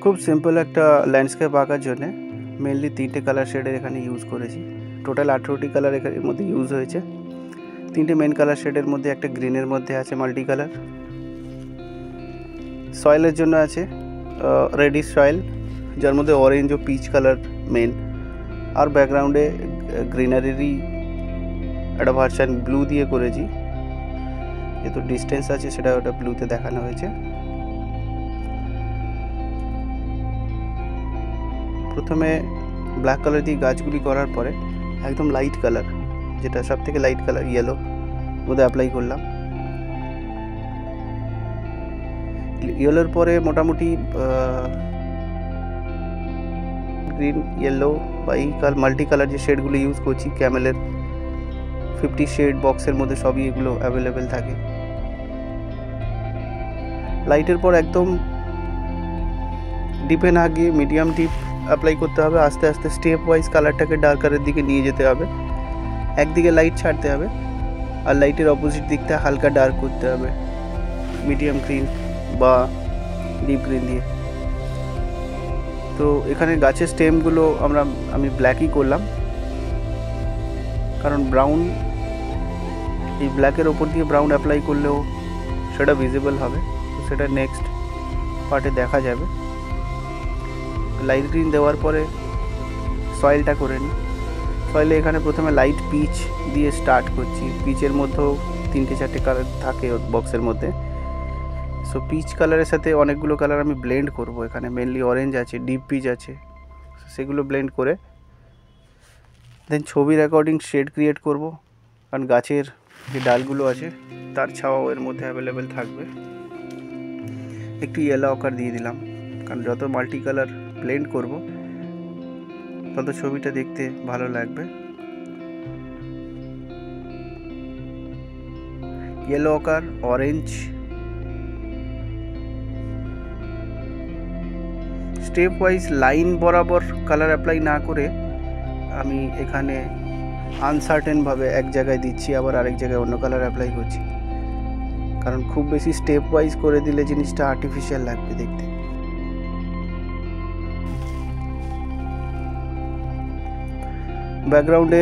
খুব সিম্পল একটা ল্যান্ডস্কেপ আঁকার জন্য মেনলি 3টে কালার শেডের এখানে ইউজ করেছি। টোটাল 18টি কালার এর মধ্যে ইউজ হয়েছে। 3টে মেন কালার শেডের মধ্যে একটা গ্রিনের মধ্যে আছে মাল্টি কালার। সয়েলের জন্য আছে রেডিশ সয়েল, যার মধ্যে অরেঞ্জ ও পিচ কালার মেন, আর ব্যাকগ্রাউন্ডে গ্রিনারিরই একটা ভার্সন ব্লু দিয়ে করেছি, যেহেতু ডিস্টেন্স আছে সেটা ওটা ব্লুতে দেখানো হয়েছে। প্রথমে ব্ল্যাক কালার দিয়ে গাছগুলি করার পরে একদম লাইট কালার, যেটা সব থেকে লাইট কালার ইয়েলো মধ্যে অ্যাপ্লাই করলাম। ইয়েলোর পরে মোটামুটি গ্রিন, ইয়েলো বা এই মাল্টি কালার যে শেডগুলো ইউজ করছি, ক্যামেলের 50 শেড বক্সের মধ্যে সবই এগুলো অ্যাভেলেবেল থাকে। লাইটের পর একদম ডিপে না গিয়ে মিডিয়াম ডিপ অ্যাপ্লাই করতে হবে। আস্তে আস্তে স্টেপ ওয়াইজ কালারটাকে ডার্কারের দিকে নিয়ে যেতে হবে। একদিকে লাইট ছাড়তে হবে আর লাইটের অপোজিট দিকটা হালকা ডার্ক করতে হবে মিডিয়াম গ্রিন বা ডিপ গ্রিন দিয়ে। তো এখানে গাছের স্টেমগুলো আমি ব্ল্যাকই করলাম, কারণ ব্রাউন, এই ব্ল্যাকের ওপর দিয়ে ব্রাউন অ্যাপ্লাই করলেও সেটা ভিজিবল হবে, তো সেটা নেক্সট পার্টে দেখা যাবে। লাইট গ্রিন দেওয়ার পরে সয়েলটা করে নিই। সয়েলে এখানে প্রথমে লাইট পিচ দিয়ে স্টার্ট করছি। পিচের মধ্যেও 3-4টে কালার থাকে বক্সের মধ্যে, সো পিচ কালারের সাথে অনেকগুলো কালার আমি ব্লেন্ড করব। এখানে মেনলি অরেঞ্জ আছে, ডিপ পিচ আছে, সেগুলো ব্লেন্ড করে দেন ছবির অ্যাকর্ডিং শেড ক্রিয়েট করব, কারণ গাছের যে ডালগুলো আছে তার ছাওয়াও এর মধ্যে অ্যাভেলেবেল থাকবে। একটু ইয়েলো অকার দিয়ে দিলাম, কারণ যত মাল্টি কালার ব্লেন্ড করব তত ছবিটা দেখতে ভালো লাগবে। ইয়েলো অকার, অরেঞ্জ, স্টেপ ওয়াইজ লাইন বরাবর কালার অ্যাপ্লাই না করে আমি এখানে আনসার্টেনভাবে এক জায়গায় দিচ্ছি, আবার আরেক জায়গায় অন্য কালার অ্যাপ্লাই করছি, কারণ খুব বেশি স্টেপ ওয়াইজ করে দিলে জিনিসটা আর্টিফিশিয়াল লাগবে দেখতে। ব্যাকগ্রাউন্ডে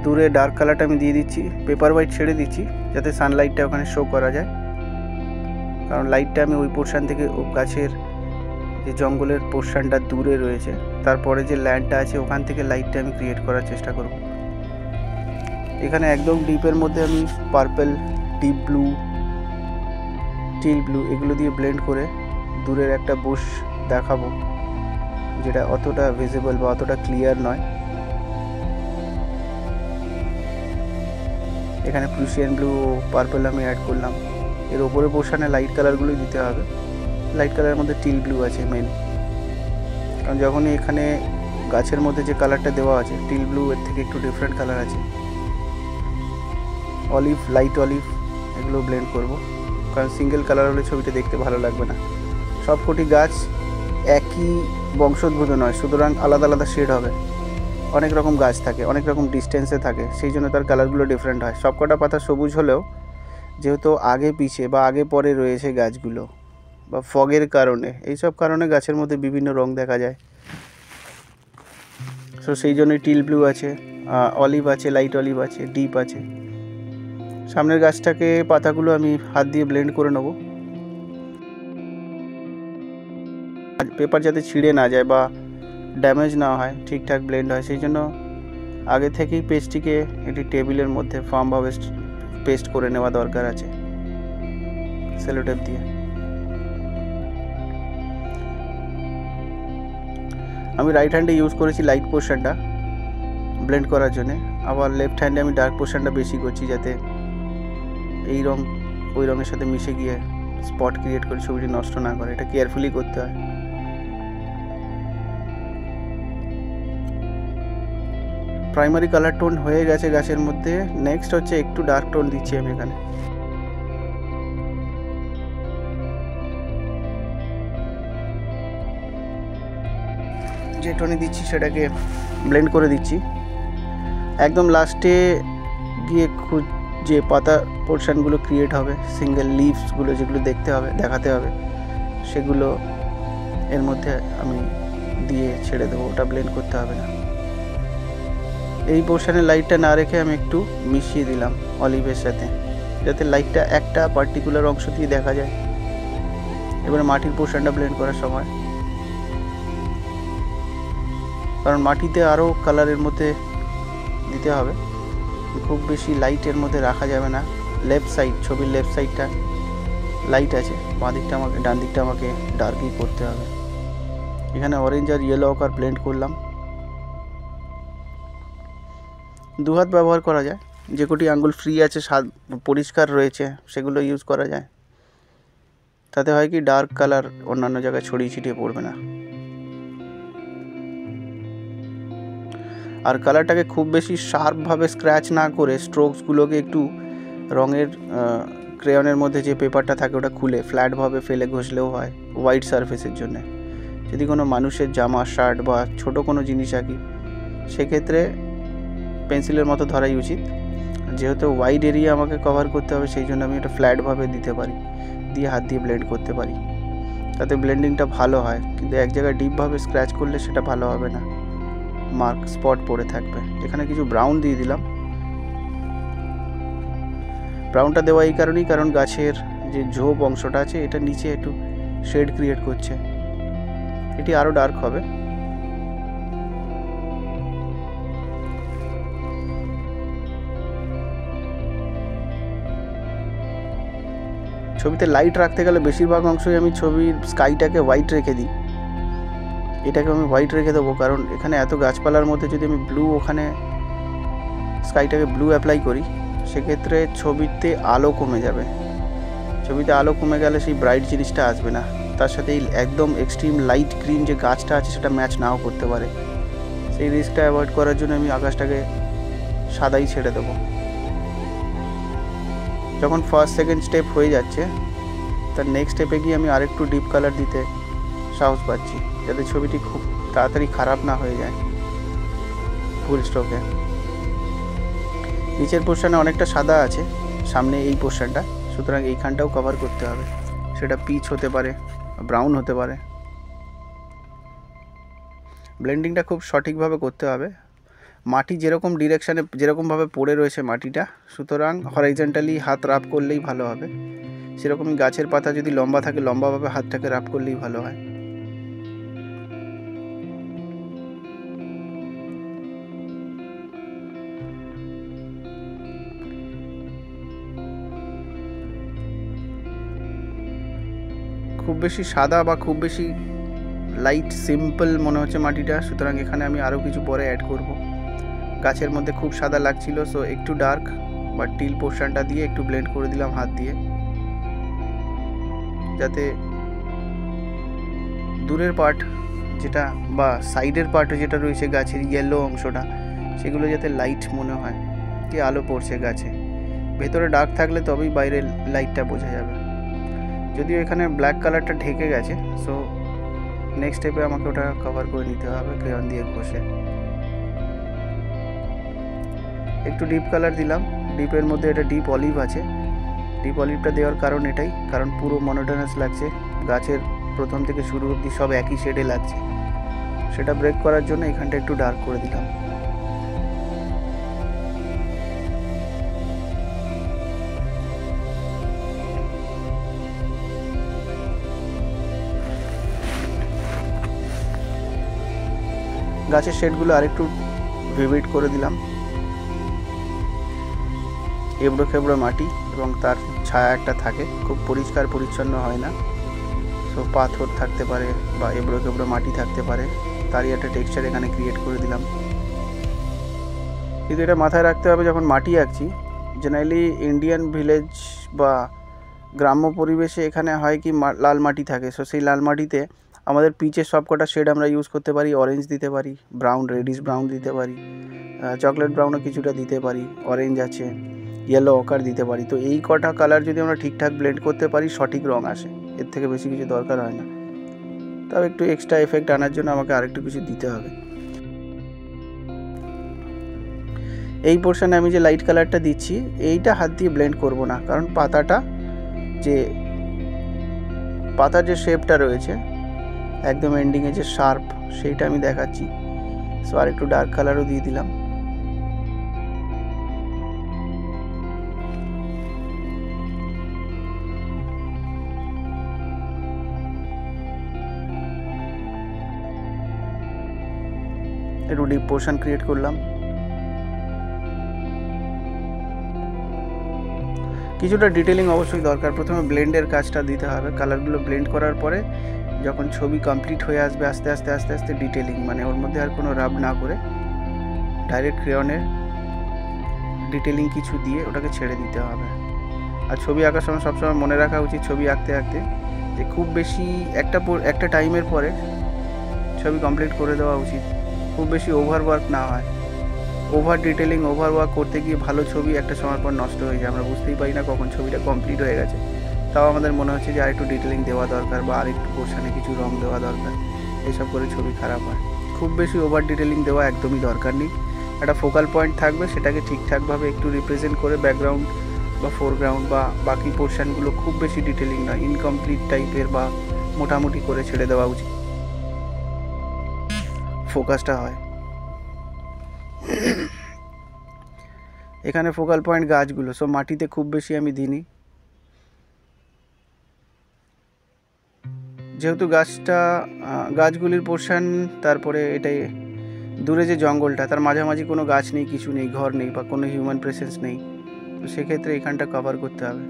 দূরে ডার্ক কালারটা আমি দিয়ে দিচ্ছি, পেপার হোয়াইট ছেড়ে দিচ্ছি যাতে সানলাইটটা ওখানে শো করা যায়, কারণ লাইটটা আমি ওই পোর্শান থেকে গাছের যে জঙ্গলের পোর্শানটা দূরে রয়েছে, তারপরে যে ল্যান্ডটা আছে ওখান থেকে লাইটটা আমি ক্রিয়েট করার চেষ্টা করব। এখানে একদম ডিপের মধ্যে আমি purple, deep blue, teal blue এগুলো দিয়ে ব্লেন্ড করে দূরের একটা বুশ দেখাবো, যেটা অতটা ভিজিবল বা অতটা ক্লিয়ার নয়। এখানে প্রুশিয়ান ব্লু ও পার্পল আমি অ্যাড করলাম। এর ওপরে পোর্শানে লাইট কালারগুলোই দিতে হবে। লাইট কালারের মধ্যে টিল ব্লু আছে মেন, কারণ যখনই এখানে গাছের মধ্যে যে কালারটা দেওয়া আছে টিল ব্লু এর থেকে একটু ডিফারেন্ট কালার আছে। অলিভ, লাইট অলিভ এগুলো ব্লেন্ড করব, কারণ সিঙ্গেল কালার হলে ছবিটা দেখতে ভালো লাগবে না। সবকটি গাছ একই বংশোদ্ভূত নয়, সুতরাং আলাদা আলাদা শেড হবে। অনেক রকম গাছ থাকে, অনেক রকম ডিস্টেন্সে থাকে, সেই জন্য তার কালারগুলো ডিফারেন্ট হয়। সবকটা পাতা সবুজ হলেও যেহেতু আগে পিছে বা আগে পরে রয়েছে গাছগুলো বা ফগের কারণে, এইসব কারণে গাছের মধ্যে বিভিন্ন রং দেখা যায়। সো সেই জন্যই টিল ব্লু আছে, অলিভ আছে, লাইট অলিভ আছে, ডিপ আছে। সামনের গাছটাকে পাতাগুলো আমি হাত দিয়ে ব্লেন্ড করে নেব, পেপার যাতে ছিঁড়ে না যায় বা ড্যামেজ না হয়, ঠিকঠাক ব্লেন্ড হয়, সেই জন্য আগে থেকেই পেস্টটিকে একটি টেবিলের মধ্যে ফার্মভাবে পেস্ট করে নেওয়া দরকার আছে সেলোটেপ দিয়ে। আমি রাইট হ্যান্ডে ইউজ করেছি লাইট পোর্শনটা ব্লেন্ড করার জন্য, আবার লেফট হ্যান্ডে আমি ডার্ক পোর্শনটা বেশি করছি, যাতে এই রং ওই রঙের সাথে মিশে গিয়ে স্পট ক্রিয়েট করে ছবিটি নষ্ট না করে। এটা কেয়ারফুলি করতে হয়। প্রাইমারি কালার টোন হয়ে গেছে গাছের মধ্যে, নেক্সট হচ্ছে একটু ডার্ক টোন দিচ্ছি আমি এখানে। যে টোনে দিচ্ছি সেটাকে ব্লেন্ড করে দিচ্ছি। একদম লাস্টে গিয়ে যে পাতা পোর্শনগুলো ক্রিয়েট হবে, সিঙ্গেল লিভসগুলো যেগুলো দেখাতে হবে, সেগুলো এর মধ্যে আমি দিয়ে ছেড়ে দেবো, ওটা ব্লেন্ড করতে হবে না। এই পোর্শনে লাইটটা না রেখে আমি একটু মিশিয়ে দিলাম অলিভের সাথে, যাতে লাইটটা একটা পার্টিকুলার অংশ দিয়ে দেখা যায়। এবারে মাটির পোর্শনটা ব্লেন্ড করার সময়, কারণ মাটিতে আরও কালারের মধ্যে দিতে হবে, খুব বেশি লাইটের মধ্যে রাখা যাবে না। লেফট সাইড, ছবির লেফট সাইডটা লাইট আছে, বাঁ দিকটা আমাকে, ডান দিকটা আমাকে ডার্কই করতে হবে। এখানে অরেঞ্জ আর ইয়েলো অকার ব্লেন্ড করলাম। দু হাত ব্যবহার করা যায়, যে কটি আঙ্গুল ফ্রি আছে, পরিষ্কার রয়েছে, সেগুলো ইউজ করা যায়। তাতে হয় কি, ডার্ক কালার অন্যান্য জায়গায় ছড়িয়ে ছিটিয়ে পড়বে না। আর কালারটাকে খুব বেশি শার্পভাবে স্ক্র্যাচ না করে স্ট্রোকসগুলোকে একটু রঙের ক্রেয়নের মধ্যে যে পেপারটা থাকে ওটা খুলে ফ্ল্যাটভাবে ফেলে ঘষলেও হয় হোয়াইট সারফেসের জন্য। যদি কোনো মানুষের জামা, শার্ট বা ছোট কোনো জিনিস আঁকি, সেক্ষেত্রে পেন্সিলের মতো ধরাই উচিত। যেহেতু ওয়াইড এরিয়া আমাকে কভার করতে হবে, সেই জন্য আমি এটা ফ্ল্যাটভাবে দিতে পারি, দিয়ে হাত দিয়ে ব্লেন্ড করতে পারি, তাতে ব্লেন্ডিংটা ভালো হয়। কিন্তু এক জায়গায় ডিপভাবে স্ক্র্যাচ করলে সেটা ভালো হবে না, মার্ক স্পট পড়ে থাকবে। এখানে কিছু ব্রাউন দিয়ে দিলাম। ব্রাউনটা দেওয়া এই কারণেই, কারণ গাছের যে ঝোপ অংশটা আছে এটা নিচে একটু শেড ক্রিয়েট করছে, এটি আরও ডার্ক হবে। ছবিতে লাইট রাখতে গেলে বেশিরভাগ অংশই আমি ছবির স্কাইটাকে হোয়াইট রেখে দিই। এটাকে আমি হোয়াইট রেখে দেবো, কারণ এখানে এত গাছপালার মধ্যে যদি আমি ব্লু, ওখানে স্কাইটাকে ব্লু অ্যাপ্লাই করি, সেক্ষেত্রে ছবিতে আলো কমে যাবে। ছবিতে আলো কমে গেলে সেই ব্রাইট জিনিসটা আসবে না, তার সাথে এই একদম এক্সট্রিম লাইট গ্রিন যে গাছটা আছে সেটা ম্যাচ নাও করতে পারে। সেই রিস্কটা অ্যাভয়েড করার জন্য আমি আকাশটাকে সাদাই ছেড়ে দেবো। যখন ফার্স্ট সেকেন্ড স্টেপ হয়ে যাচ্ছে, তার নেক্সট স্টেপে গিয়ে আমি আরেকটু ডিপ কালার দিতে সাহস পাচ্ছি, যাতে ছবিটি খুব তাড়াতাড়ি খারাপ না হয়ে যায় ফুল স্ট্রোকে। নিচের পোর্শনে অনেকটা সাদা আছে, সামনে এই পোর্শনটা, সুতরাং এইখানটাও কভার করতে হবে। সেটা পিচ হতে পারে, ব্রাউন হতে পারে। ব্লেন্ডিংটা খুব সঠিকভাবে করতে হবে। মাটি যেরকম ডিরেকশানে, যেরকমভাবে পড়ে রয়েছে মাটিটা, সুতরাং হরাইজন্টালি হাত রাব করলেই ভালো হবে। সেরকমই গাছের পাতা যদি লম্বা থাকে, লম্বাভাবে হাতটাকে রাব করলেই ভালো হয়। খুব বেশি সাদা বা খুব বেশি লাইট সিম্পল মনে হচ্ছে মাটিটা, সুতরাং এখানে আমি আরও কিছু পরে অ্যাড করব। গাছের মধ্যে খুব সাদা লাগছিল, সো একটু ডার্ক বা টিল পোর্শনটা দিয়ে একটু ব্লেন্ড করে দিলাম হাত দিয়ে, যাতে দূরের পার্ট যেটা বা সাইডের পার্ট যেটা রয়েছে গাছের ইয়েলো অংশটা, সেগুলো যাতে লাইট মনে হয় কি আলো পড়ছে গাছে। ভেতরে ডার্ক থাকলে তবেই বাইরের লাইটটা বোঝা যাবে। যদিও এখানে ব্ল্যাক কালারটা ঢেকে গেছে, সো নেক্সট স্টেপে আমাকে ওটা কভার করে নিতে হবে ক্রেয়ন দিয়ে ঘষে। একটু ডিপ কালার দিলাম, ডিপের মধ্যে এটা ডিপ অলিভ আছে। ডিপ অলিভটা দেওয়ার কারণ এটাই, কারণ পুরো মনোটোনাস লাগছে, গাছের প্রথম থেকে শুরু অবধি সব একই শেডে লাগছে। সেটা ব্রেক করার জন্য এখানটা একটু ডার্ক করে দিলাম। গাছের শেডগুলো আরেকটু ভিভিড করে দিলাম। এবড়ো খেবড়ো মাটি এবং তার ছায়া একটা থাকে, খুব পরিষ্কার পরিচ্ছন্ন হয় না, সো পাথর থাকতে পারে বা এবড়ো খেবড়ো মাটি থাকতে পারে, তারই একটা টেক্সচার এখানে ক্রিয়েট করে দিলাম। কিন্তু এটা মাথায় রাখতে হবে, যখন মাটি আঁকছি, জেনারেলি ইন্ডিয়ান ভিলেজ বা গ্রাম্য পরিবেশে এখানে হয় কি লাল মাটি থাকে, সো সেই লাল মাটিতে আমাদের পিচের সবকটা শেড আমরা ইউজ করতে পারি। অরেঞ্জ দিতে পারি, ব্রাউন, রেডিশ ব্রাউন দিতে পারি, চকলেট ব্রাউনও কিছুটা দিতে পারি, অরেঞ্জ আছে, ইয়েলো অকার দিতে পারি। তো এই কটা কালার যদি আমরা ঠিকঠাক ব্লেন্ড করতে পারি, সঠিক রঙ আসে, এর থেকে বেশি কিছু দরকার হয় না। তবে একটু এক্সট্রা এফেক্ট আনার জন্য আমাকে আরেকটু কিছু দিতে হবে। এই পোর্শনে আমি যে লাইট কালারটা দিচ্ছি, এইটা হাত দিয়ে ব্লেন্ড করব না, কারণ পাতার যে শেপটা রয়েছে একদম এন্ডিংয়ে যে শার্প সেইটা আমি দেখাচ্ছি। সো আর একটু ডার্ক কালারও দিয়ে দিলাম। একটু ডিপ পোর্শন ক্রিয়েট করলাম। কিছুটা ডিটেলিং অবশ্যই দরকার। প্রথমে ব্লেন্ডের কাজটা দিতে হবে, কালারগুলো ব্লেন্ড করার পরে যখন ছবি কমপ্লিট হয়ে আসবে আস্তে আস্তে আস্তে আস্তে ডিটেলিং, মানে ওর মধ্যে আর কোনো রাব না করে ডাইরেক্ট ক্রেয়নের ডিটেলিং কিছু দিয়ে ওটাকে ছেড়ে দিতে হবে। আর ছবি আঁকার সময় সবসময় মনে রাখা উচিত ছবি আঁকতে আঁকতে যে খুব বেশি একটা টাইমের পরে ছবি কমপ্লিট করে দেওয়া উচিত, খুব বেশি ওভারওয়ার্ক না হয়। ওভার ডিটেলিং ওভারওয়ার্ক করতে গিয়ে ভালো ছবি একটা সময় পর নষ্ট হয়ে যায়, আমরা বুঝতেই পারি না কখন ছবিটা কমপ্লিট হয়ে গেছে। তাও আমাদের মনে হচ্ছে যে আরেকটু ডিটেলিং দেওয়া দরকার বা আরেকটু পোর্শনে কিছু রং দেওয়া দরকার, এইসব করে ছবি খারাপ হয়। খুব বেশি ওভার ডিটেলিং দেওয়া একদমই দরকার নেই। একটা ফোকাল পয়েন্ট থাকবে, সেটাকে ঠিকঠাকভাবে একটু রিপ্রেজেন্ট করে ব্যাকগ্রাউন্ড বা ফোরগ্রাউন্ড বা বাকি পোর্শনগুলো খুব বেশি ডিটেলিং নয়, ইনকমপ্লিট টাইপের বা মোটামুটি করে ছেড়ে দেওয়া উচিত, ফোকাসটা হয়। এখানে ফোকাল পয়েন্ট গাছগুলো, সো মাটিতে খুব বেশি আমি দিইনি, যেহেতু গাছগুলির পোর্শন, তারপরে এটাই দূরে যে জঙ্গলটা তার মাঝামাঝি কোনো গাছ নেই, কিছু নেই, ঘর নেই বা কোনো হিউম্যান প্রেজেন্স নেই, তো সেক্ষেত্রে এখানটা কভার করতে হবে।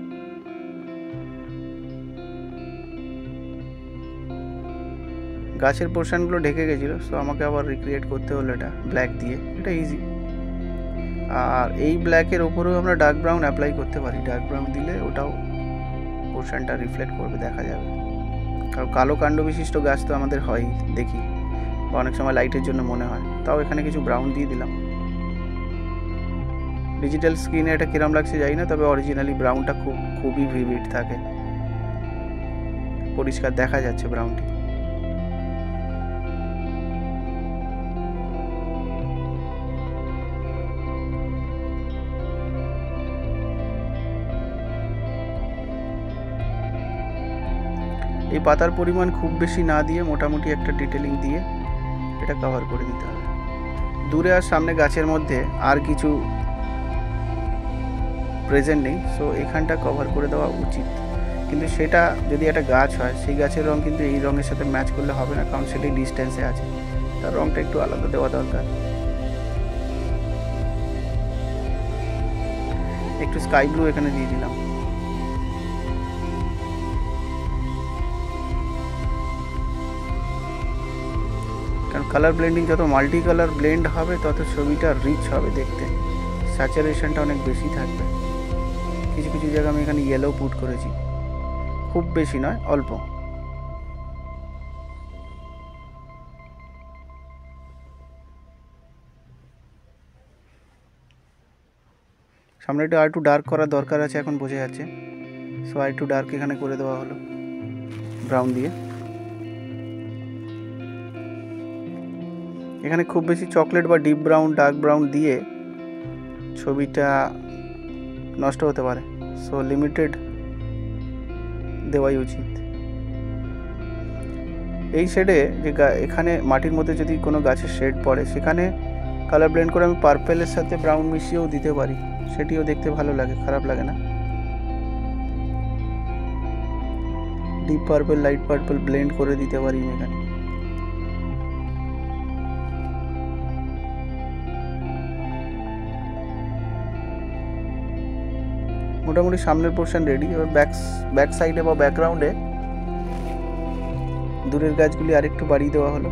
গাছের পোর্শনগুলো ঢেকে গেছিলো, সো আমাকে আবার রিক্রিয়েট করতে হলো এটা ব্ল্যাক দিয়ে, এটা ইজি। আর এই ব্ল্যাকের ওপরেও আমরা ডার্ক ব্রাউন অ্যাপ্লাই করতে পারি, ডার্ক ব্রাউন দিলে ওটাও পোর্শনটা রিফ্লেক্ট করবে, দেখা যাবে। কারণ কালো কাণ্ড বিশিষ্ট গাছ তো আমাদের হয়ই, দেখি, বা অনেক সময় লাইটের জন্য মনে হয়, তাও এখানে কিছু ব্রাউন দিয়ে দিলাম। ডিজিটাল স্ক্রিনে এটা কিরম লাগছে জানি না, তবে অরিজিনালি ব্রাউনটা খুবই ভিভিড থাকে, পরিষ্কার দেখা যাচ্ছে ব্রাউনটি। এই পাতার পরিমাণ খুব বেশি না দিয়ে মোটামুটি একটা ডিটেলিং দিয়ে এটা কভার করে দিতে হবে। দূরে আর সামনে গাছের মধ্যে আর কিছু প্রেজেন্ট নেই, সো এখানটা কভার করে দেওয়া উচিত। কিন্তু সেটা যদি একটা গাছ হয়, সেই গাছের রং কিন্তু এই রঙের সাথে ম্যাচ করলে হবে না, কারণ সেটাই ডিস্টেন্সে আছে, তার রংটা একটু আলাদা দেওয়া দরকার। একটু স্কাই ব্লু এখানে দিয়ে দিলাম। কারণ কালার ব্লেন্ডিং যত মাল্টি কালার ব্লেন্ড হবে তত ছবিটা রিচ হবে দেখতে, স্যাচুরেশনটা অনেক বেশি থাকবে। কিছু কিছু জায়গায় আমি এখানে ইয়েলো পুট করেছি, খুব বেশি নয়, অল্প। সামনেটা আর একটু ডার্ক করার দরকার আছে, এখন বোঝা যাচ্ছে, সো আর একটু ডার্ক এখানে করে দেওয়া হলো ব্রাউন দিয়ে। এখানে খুব বেশি চকলেট বা ডিপ ব্রাউন ডার্ক ব্রাউন দিয়ে ছবিটা নষ্ট হতে পারে, সো লিমিটেড দেওয়াই উচিত। এই শেডে যে এখানে মাটির মধ্যে যদি কোনো গাছের শেড পড়ে, সেখানে কালার ব্লেন্ড করে আমি পার্পেলের সাথে ব্রাউন মিশিয়েও দিতে পারি, সেটিও দেখতে ভালো লাগে, খারাপ লাগে না। Deep purple light purple blend করে দিতে পারি এখানে। মোটামুটি সামনের পোর্শন রেডি। এবার ব্যাক সাইডে বা ব্যাকগ্রাউন্ডে দূরের গাছগুলি আরেকটু বাড়িয়ে দেওয়া হলো।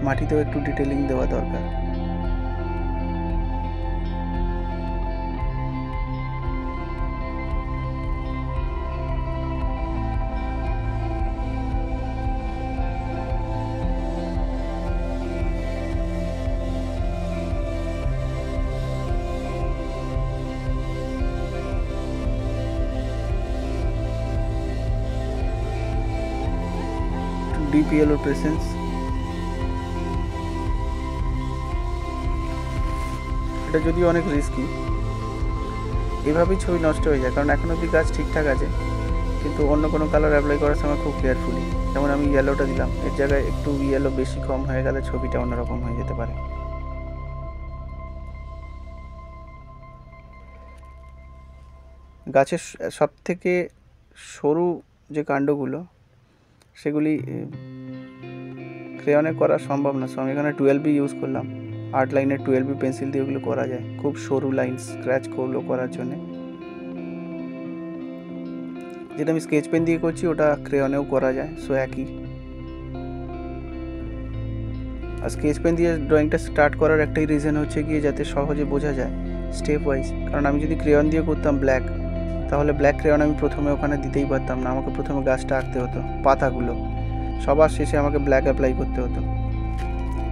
মাটিতেও একটু ডিটেলিং দেওয়া দরকার। ডিপ ইয়েলো প্রেসেন্স, এটা যদিও অনেক রিস্কি, এভাবেই ছবি নষ্ট হয়ে যায়, কারণ এখন অব্দি গাছ ঠিকঠাক আছে, কিন্তু অন্য কোনো কালার অ্যাপ্লাই করার সময় খুব কেয়ারফুলি, যেমন আমি ইয়েলোটা দিলাম, এর জায়গায় একটু ইয়েলো বেশি কম হয়ে গেলে ছবিটা অন্যরকম হয়ে যেতে পারে। গাছের সব থেকে সরু যে কাণ্ডগুলো সেগুলি ক্রেয়নে করা সম্ভব না, সো আমি এখানে 12B ইউজ করলাম। 8 লাইনের 12B পেন্সিল দিয়ে ওগুলো করা যায়, খুব সরু লাইন স্ক্র্যাচ করলো করার জন্যে। যেটা আমি স্কেচ পেন দিয়ে করছি ওটা ক্রেয়নেও করা যায়, সো একই। আর স্কেচ পেন দিয়ে ড্রয়িংটা স্টার্ট করার একটাই রিজন হচ্ছে গিয়ে যাতে সহজে বোঝা যায় স্টেপ ওয়াইজ। কারণ আমি যদি ক্রেয়ন দিয়ে করতাম ব্ল্যাক, তাহলে ব্ল্যাক ক্রেয়ন আমি প্রথমে ওখানে দিতেই পারতাম না, আমাকে প্রথমে গাছটা আঁকতে হতো, পাতাগুলো, সবার শেষে আমাকে ব্ল্যাক অ্যাপ্লাই করতে হতো।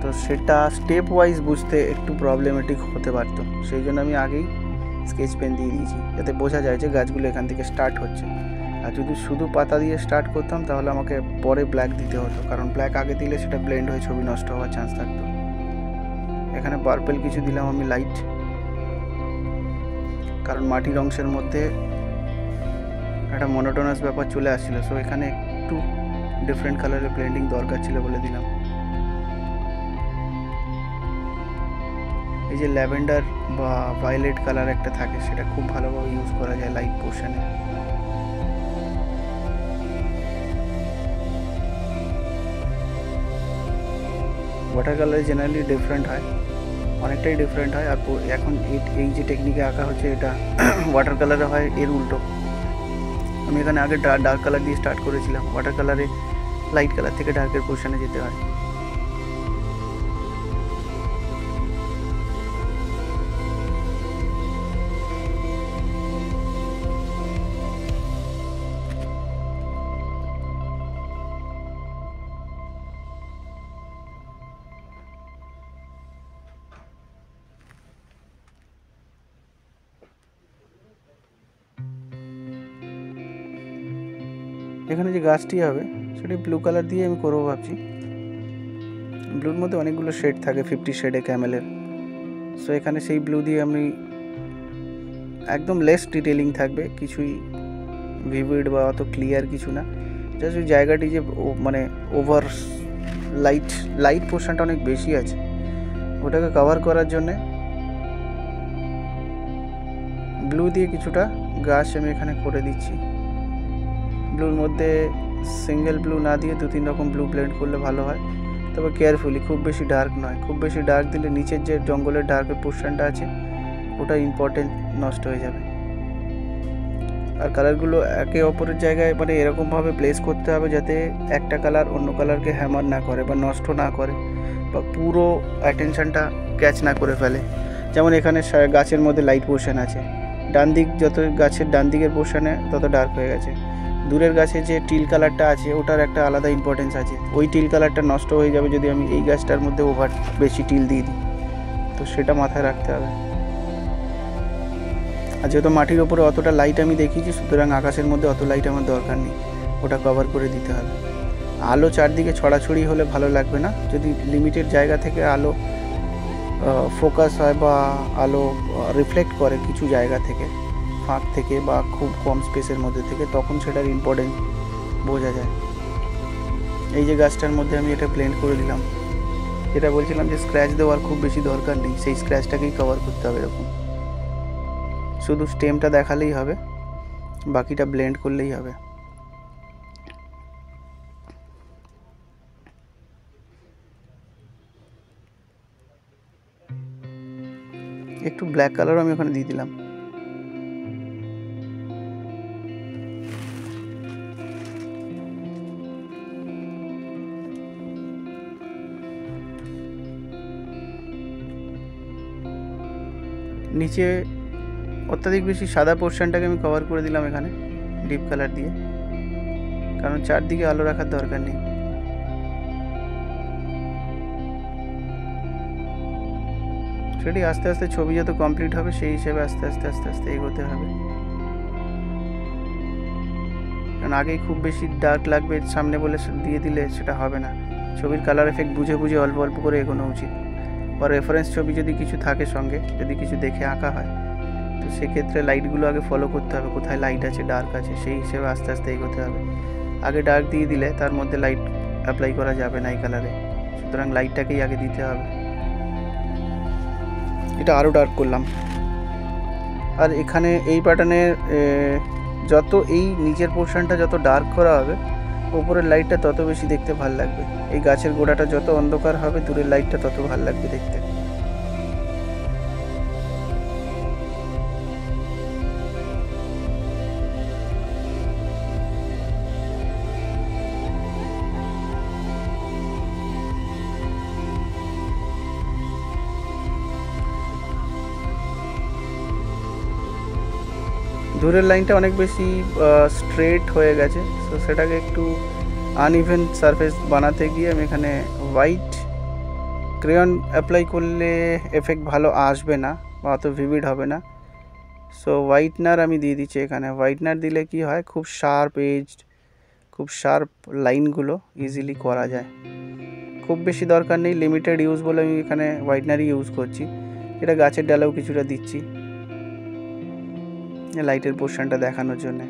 তো সেটা স্টেপ ওয়াইজ বুঝতে একটু প্রবলেমেটিক হতে পারতো, সেই জন্য আমি আগেই স্কেচ পেন দিয়ে দিয়েছি যাতে বোঝা যায় যে গাছগুলো এখান থেকে স্টার্ট হচ্ছে। আর যদি শুধু পাতা দিয়ে স্টার্ট করতাম তাহলে আমাকে পরে ব্ল্যাক দিতে হতো, কারণ ব্ল্যাক আগে দিলে সেটা ব্লেন্ড হয়ে ছবি নষ্ট হওয়ার চান্স থাকতো। এখানে পার্পল কিছু দিলাম আমি লাইট, কারণ মাটির অংশের মধ্যে একটা মনোটোনাস ব্যাপার চলে আসছিল, সো এখানে একটু ডিফারেন্ট কালারের ব্লেন্ডিং দরকার ছিল বলে দিলাম। এই যে ল্যাভেন্ডার বা ভায়োলেট কালার একটা থাকে, সেটা খুব ভালোভাবে ইউজ করা যায় লাইট পোর্শনে। ওয়াটার কালার জেনারেলি ডিফারেন্ট হয়, অনেকটাই ডিফারেন্ট হয়। আর এখন এই যে টেকনিকে আঁকা হচ্ছে এটা ওয়াটার কালারে হয় এর উল্টো। আমি এখানে আগে ডার্ক কালার দিয়ে স্টার্ট করেছিলাম, ওয়াটার কালারে লাইট কালার থেকে ডার্কের পোর্শনে যেতে হয়। এখানে যে গাছটি হবে সেটি ব্লু কালার দিয়ে আমি করবো ভাবছি। ব্লুর মধ্যে অনেকগুলো শেড থাকে, 50 শেডে ক্যামেলের, সো এখানে সেই ব্লু দিয়ে আমি একদম লেস ডিটেলিং থাকবে, কিছুই ভিভিড বা অত ক্লিয়ার কিছু না, জাস্ট ওই জায়গাটি যে মানে ওভার লাইট পোর্শনটা অনেক বেশি আছে, ওটাকে কভার করার জন্যে ব্লু দিয়ে কিছুটা গাছ আমি এখানে করে দিচ্ছি। ব্লুর মধ্যে সিঙ্গেল ব্লু না দিয়ে 2-3 রকম ব্লু ব্লেন্ড করলে ভালো হয়, তবে কেয়ারফুলি, খুব বেশি ডার্ক নয়। খুব বেশি ডার্ক দিলে নিচের যে জঙ্গলের ডার্কের পোর্শনটা আছে ওটা ইম্পর্টেন্ট নষ্ট হয়ে যাবে। আর কালারগুলো একে অপরের জায়গায় মানে এরকমভাবে প্লেস করতে হবে যাতে একটা কালার অন্য কালারকে হ্যামার না করে বা নষ্ট না করে বা পুরো অ্যাটেনশনটা ক্যাচ না করে ফেলে। যেমন এখানে গাছের মধ্যে লাইট পোর্শন আছে, ডান দিক যত গাছের ডান দিকের পোর্শনে তত ডার্ক হয়ে গেছে, দূরের গাছে যে টিল কালারটা আছে ওটার একটা আলাদা ইম্পর্টেন্স আছে, ওই টিল কালারটা নষ্ট হয়ে যাবে যদি আমি এই গাছটার মধ্যে ওভার বেশি টিল দিয়ে দিই, তো সেটা মাথায় রাখতে হবে। আর যেহেতু মাটির ওপরে অতটা লাইট আমি দেখিয়েছি, সুতরাং আকাশের মধ্যে অত লাইট আমার দরকার নেই, ওটা কভার করে দিতে হবে। আলো চারদিকে ছড়াছড়ি হলে ভালো লাগবে না, যদি লিমিটেড জায়গা থেকে আলো ফোকাস হয় বা আলো রিফ্লেক্ট করে কিছু জায়গা থেকে, ফাঁক থেকে বা খুব কম স্পেসের মধ্যে থেকে, তখন সেটার ইম্পর্টেন্স বোঝা যায়। এই যে গাছটার মধ্যে আমি এটা ব্লেন্ড করে দিলাম, যেটা বলছিলাম যে স্ক্র্যাচ দেওয়ার খুব বেশি দরকার নেই, সেই স্ক্র্যাচটাকেই কভার করতে হবে। এরকম শুধু স্টেমটা দেখালেই হবে, বাকিটা ব্লেন্ড করলেই হবে। একটু ব্ল্যাক কালারও আমি ওখানে দিয়ে দিলাম। নিচে অত্যাধিক বেশি সাদা পোর্শনটাকে আমি কভার করে দিলাম এখানে ডিপ কালার দিয়ে, কারণ চারদিকে আলো রাখার দরকার নেই। সেটি আস্তে আস্তে ছবি যত কমপ্লিট হবে সেই হিসেবে আস্তে আস্তে এগোতে হবে, কারণ আগেই খুব বেশি ডার্ক লাগবে সামনে বলে দিয়ে দিলে সেটা হবে না। ছবির কালার এফেক্ট বুঝে অল্প অল্প করে এগোনো উচিত। বা রেফারেন্স ছবি যদি কিছু থাকে সঙ্গে, যদি কিছু দেখে আঁকা হয় তো সেক্ষেত্রে লাইটগুলো আগে ফলো করতে হবে, কোথায় লাইট আছে, ডার্ক আছে, সেই হিসেবে আস্তে আস্তে এগোতে হবে। আগে ডার্ক দিয়ে দিলে তার মধ্যে লাইট অ্যাপ্লাই করা যাবে না এই কালারে, সুতরাং লাইটটাকেই আগে দিতে হবে। এটা আরও ডার্ক করলাম। আর এখানে এই প্যাটার্নের যত এই নিচের পোর্শনটা যত ডার্ক করা হবে, উপরের লাইটটা তত বেশি দেখতে ভালো লাগবে। এই গাছের গোড়াটা যত অন্ধকার হবে, দূরের লাইটটা তত ভালো লাগবে দেখতে। দূরের লাইনটা অনেক বেশি স্ট্রেট হয়ে গেছে, তো সেটাকে একটু আনইভেন সারফেস বানাতে গিয়ে আমি এখানে হোয়াইট ক্রেয়ন অ্যাপ্লাই করলে এফেক্ট ভালো আসবে না বা অত ভিভিড হবে না। সো হোয়াইটনার আমি দিয়ে দিচ্ছি এখানে। হোয়াইটনার দিলে কি হয়, খুব শার্প এজড, খুব শার্প লাইনগুলো ইজিলি করা যায়। খুব বেশি দরকার নেই, লিমিটেড ইউজ বলে আমি এখানে হোয়াইটনারই ইউজ করছি। এটা গাছের ডালেও কিছুটা দিচ্ছি লাইটের পোর্শনটা দেখানোর জন্যে,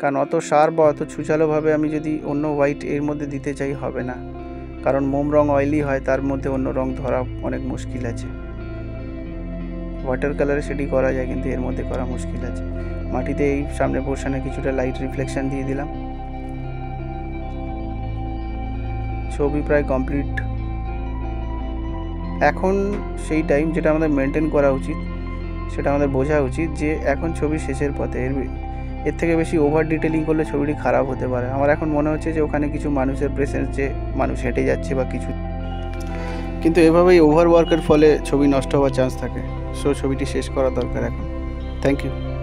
কারণ অত শার্প বা অত ছুচালোভাবে আমি যদি অন্য হোয়াইট এর মধ্যে দিতে চাই হবে না, কারণ মোম রং অয়েলি হয়, তার মধ্যে অন্য রং ধরা অনেক মুশকিল আছে। ওয়াটার কালারে সেটি করা যায়, কিন্তু এর মধ্যে করা মুশকিল আছে। মাটিতে এই সামনে পোর্শনে কিছুটা লাইট রিফ্লেকশন দিয়ে দিলাম। ছবি প্রায় কমপ্লিট। এখন সেই টাইম যেটা আমাদের মেনটেন করা উচিত, সেটা আমাদের বোঝা উচিত যে এখন ছবি শেষের পথে। এর থেকে বেশি ওভার ডিটেলিং করলে ছবিটি খারাপ হতে পারে। আমার এখন মনে হচ্ছে যে ওখানে কিছু মানুষের প্রেসেন্স, যে মানুষ হেঁটে যাচ্ছে বা কিছু, কিন্তু এভাবেই ওভার ওয়ার্কের ফলে ছবি নষ্ট হওয়ার চান্স থাকে। সো ছবিটি শেষ করা দরকার এখন। Thank you.